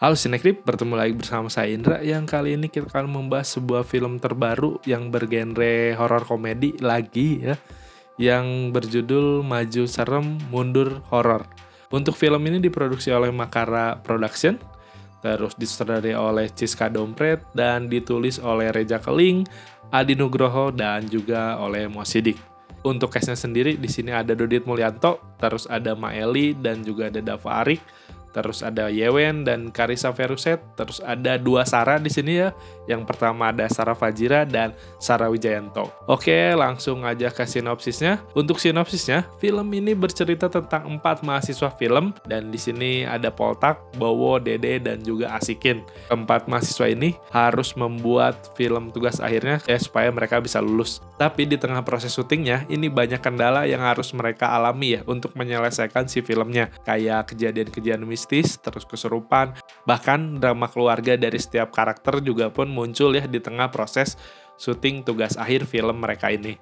Halo Sinekrip, bertemu lagi bersama saya Indra yang kali ini kita akan membahas sebuah film terbaru yang bergenre horor komedi lagi ya, yang berjudul Maju Serem Mundur Horor. Untuk film ini diproduksi oleh Makara Production, terus disutradarai oleh Chiska Dompret dan ditulis oleh Reja Keling, Adi Nugroho dan juga oleh Mo Sidik. Untuk cast-nya sendiri di sini ada Dodit Mulyanto, terus ada Maeli dan juga ada Dava Arik. Terus ada Yewen dan Karissa Veruset, terus ada dua Sarah di sini ya. Yang pertama ada Sarah Fajira dan Sarah Wijayanto. Oke, langsung aja ke sinopsisnya. Untuk sinopsisnya, film ini bercerita tentang 4 mahasiswa film dan di sini ada Poltak, Bowo, Dede dan juga Asikin. 4 mahasiswa ini harus membuat film tugas akhirnya supaya mereka bisa lulus. Tapi di tengah proses syutingnya, ini banyak kendala yang harus mereka alami ya untuk menyelesaikan si filmnya. Kayak kejadian-kejadian mistis, terus kesurupan, bahkan drama keluarga dari setiap karakter juga pun muncul ya di tengah proses syuting tugas akhir film mereka ini.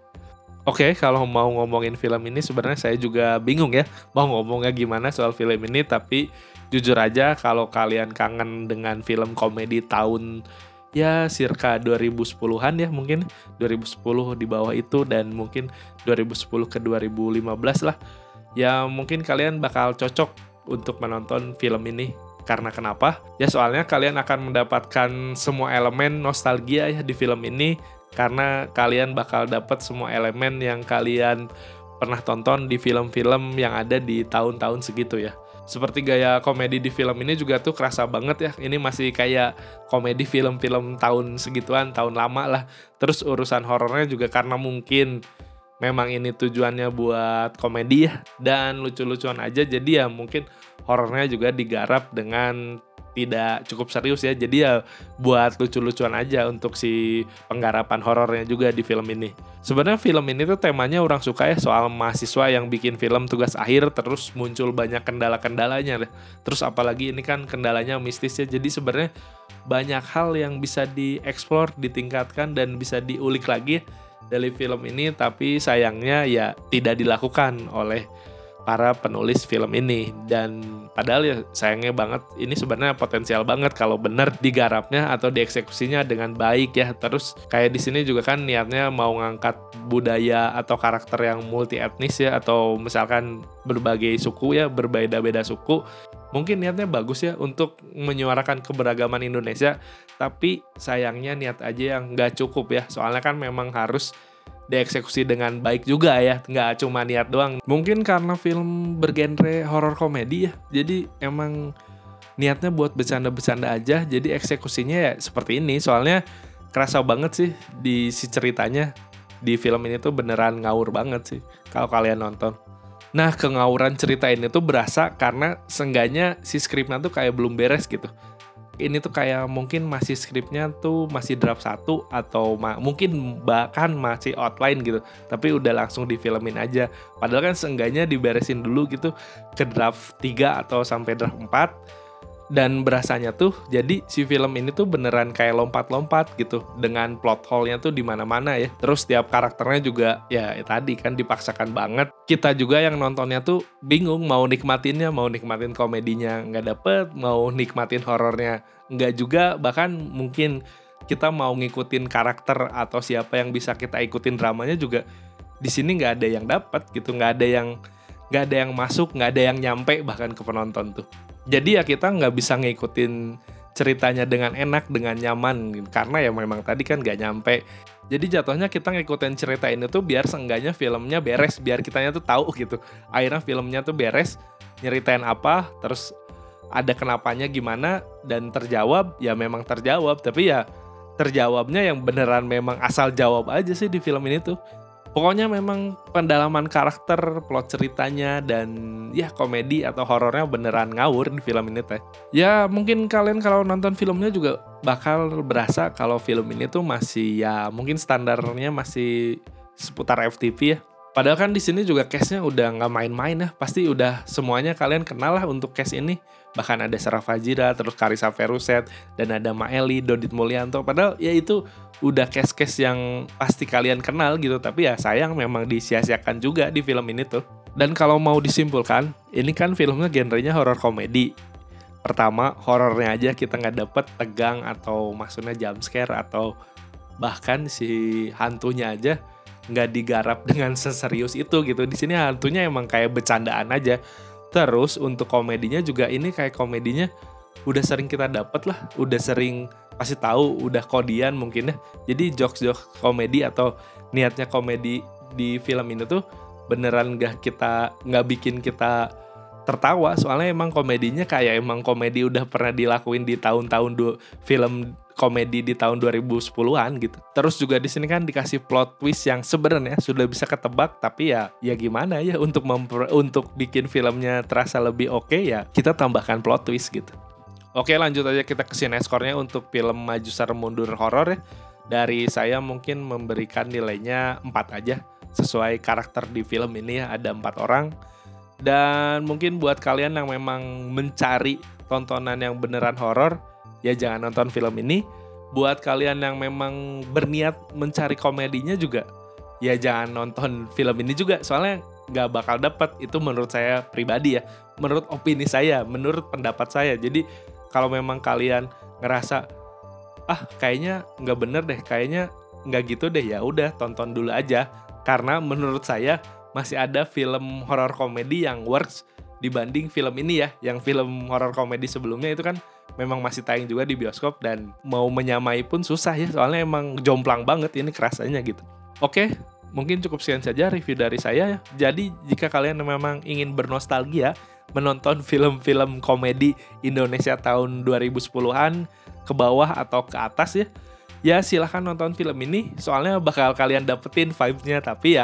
Oke, kalau mau ngomongin film ini sebenarnya saya juga bingung ya mau ngomongnya gimana soal film ini, tapi jujur aja kalau kalian kangen dengan film komedi tahun ya circa 2010-an ya, mungkin 2010 di bawah itu dan mungkin 2010 ke 2015 lah, ya mungkin kalian bakal cocok untuk menonton film ini. Karena kenapa? Ya soalnya kalian akan mendapatkan semua elemen nostalgia ya di film ini, karena kalian bakal dapat semua elemen yang kalian pernah tonton di film-film yang ada di tahun-tahun segitu ya. Seperti gaya komedi di film ini juga tuh kerasa banget ya. Ini masih kayak komedi film-film tahun segituan, tahun lama lah. Terus urusan horornya juga karena mungkin memang ini tujuannya buat komedi ya dan lucu-lucuan aja, jadi ya mungkin horornya juga digarap dengan tidak cukup serius ya, jadi ya buat lucu-lucuan aja untuk si penggarapan horornya juga di film ini. Sebenarnya film ini tuh temanya orang suka ya, soal mahasiswa yang bikin film tugas akhir terus muncul banyak kendala-kendalanya deh. Terus apalagi ini kan kendalanya mistis ya, jadi sebenarnya banyak hal yang bisa dieksplor, ditingkatkan dan bisa diulik lagi dari film ini, tapi sayangnya ya tidak dilakukan oleh para penulis film ini. Dan padahal ya sayangnya banget, ini sebenarnya potensial banget kalau benar digarapnya atau dieksekusinya dengan baik ya. Terus kayak di sini juga kan niatnya mau ngangkat budaya atau karakter yang multi etnis ya, atau misalkan berbagai suku ya, berbeda-beda suku. Mungkin niatnya bagus ya untuk menyuarakan keberagaman Indonesia, tapi sayangnya niat aja yang nggak cukup ya. Soalnya kan memang harus dieksekusi dengan baik juga ya, nggak cuma niat doang. Mungkin karena film bergenre horor komedi ya, jadi emang niatnya buat bercanda-bercanda aja, jadi eksekusinya ya seperti ini. Soalnya kerasa banget sih di si ceritanya di film ini tuh beneran ngawur banget sih kalau kalian nonton. Nah, kengawuran cerita ini tuh berasa karena seenggaknya si skripnya tuh kayak belum beres gitu. Ini tuh kayak mungkin masih skripnya tuh masih draft 1 atau mungkin bahkan masih outline gitu, tapi udah langsung difilmin aja. Padahal kan seenggaknya diberesin dulu gitu ke draft 3 atau sampai draft 4. Dan berasanya tuh jadi si film ini tuh beneran kayak lompat-lompat gitu, dengan plot hole-nya tuh di mana-mana ya. Terus tiap karakternya juga ya tadi kan dipaksakan banget. Kita juga yang nontonnya tuh bingung mau nikmatinnya, mau nikmatin komedinya nggak dapet, mau nikmatin horornya nggak juga. Bahkan mungkin kita mau ngikutin karakter atau siapa yang bisa kita ikutin dramanya juga di sini nggak ada yang dapat gitu, nggak ada yang masuk, nggak ada yang nyampe bahkan ke penonton tuh. Jadi ya kita nggak bisa ngikutin ceritanya dengan enak, dengan nyaman, karena ya memang tadi kan nggak nyampe. Jadi jatuhnya kita ngikutin cerita ini tuh biar seenggaknya filmnya beres, biar kitanya tuh tahu gitu. Akhirnya filmnya tuh beres, nyeritain apa, terus ada kenapanya gimana, dan terjawab, ya memang terjawab. Tapi ya terjawabnya yang beneran memang asal jawab aja sih di film ini tuh. Pokoknya memang pendalaman karakter, plot ceritanya, dan ya komedi atau horornya beneran ngawur di film ini teh. Ya mungkin kalian kalau nonton filmnya juga bakal berasa kalau film ini tuh masih ya mungkin standarnya masih seputar FTV ya. Padahal kan di sini juga cast-nya udah nggak main-main ya. Pasti udah semuanya kalian kenal lah untuk cast ini. Bahkan ada Sarah Fajira, terus Karissa Veruset, dan ada Maeli, Dodit Mulyanto. Padahal ya itu udah cast-cast yang pasti kalian kenal gitu. Tapi ya sayang memang disia-siakan juga di film ini tuh. Dan kalau mau disimpulkan, ini kan filmnya genrenya horor komedi. pertama horornya aja kita nggak dapet, tegang atau maksudnya jump scare atau bahkan si hantunya aja nggak digarap dengan seserius itu gitu. Di sini hantunya emang kayak bercandaan aja. Terus untuk komedinya juga ini kayak komedinya udah sering kita dapet lah, udah sering pasti tahu, udah kodian mungkin ya. Jadi jokes-jokes komedi atau niatnya komedi di film ini tuh beneran nggak bikin kita tertawa, soalnya emang komedinya kayak emang komedi udah pernah dilakuin di tahun-tahun film komedi di tahun 2010-an gitu. Terus juga di sini kan dikasih plot twist yang sebenarnya sudah bisa ketebak, tapi ya gimana ya untuk bikin filmnya terasa lebih oke ya kita tambahkan plot twist gitu. Oke, lanjut aja kita ke sineskornya untuk film Maju Serem Mundur Horor ya. Dari saya mungkin memberikan nilainya 4 aja. Sesuai karakter di film ini ya, ada 4 orang. Dan mungkin buat kalian yang memang mencari tontonan yang beneran horor, ya jangan nonton film ini. Buat kalian yang memang berniat mencari komedinya juga, ya jangan nonton film ini juga. Soalnya nggak bakal dapet, itu menurut saya pribadi ya. Menurut opini saya, menurut pendapat saya. Jadi kalau memang kalian ngerasa, kayaknya nggak bener deh, kayaknya nggak gitu deh, ya udah tonton dulu aja. Karena menurut saya masih ada film horor komedi yang works dibanding film ini ya. Yang film horor komedi sebelumnya itu kan memang masih tayang juga di bioskop dan mau menyamai pun susah ya, soalnya emang jomplang banget ini kerasanya gitu. Oke, mungkin cukup sekian saja review dari saya ya. Jadi jika kalian memang ingin bernostalgia menonton film-film komedi Indonesia tahun 2010-an ke bawah atau ke atas ya silahkan nonton film ini, soalnya bakal kalian dapetin vibes-nya. Tapi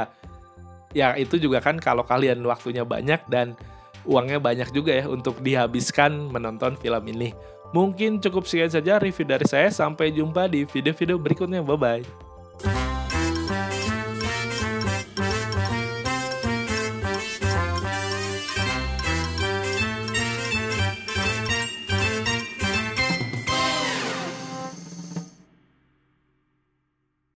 ya itu juga kan kalau kalian waktunya banyak dan uangnya banyak juga ya untuk dihabiskan menonton film ini. Mungkin cukup sekian saja review dari saya, sampai jumpa di video-video berikutnya, bye-bye.